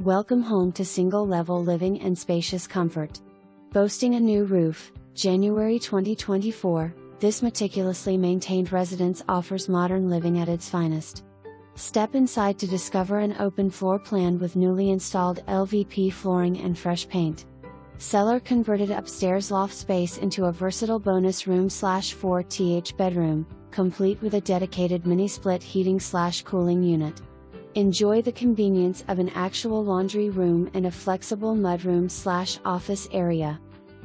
Welcome home to single-level living and spacious comfort. Boasting a new roof, January 2024, this meticulously maintained residence offers modern living at its finest. Step inside to discover an open floor plan with newly installed LVP flooring and fresh paint. Seller converted upstairs loft space into a versatile bonus room/4th bedroom, complete with a dedicated mini-split heating/cooling unit. Enjoy the convenience of an actual laundry room and a flexible mudroom/office area.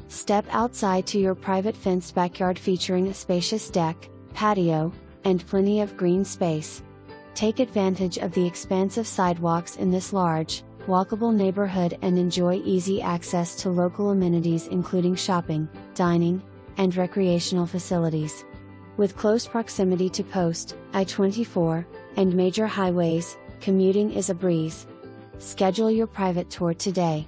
Step outside to your private fenced backyard featuring a spacious deck, patio, and plenty of green space. Take advantage of the expansive sidewalks in this large, walkable neighborhood and enjoy easy access to local amenities including shopping, dining, and recreational facilities. With close proximity to Post, I-24, and major highways, commuting is a breeze. Schedule your private tour today.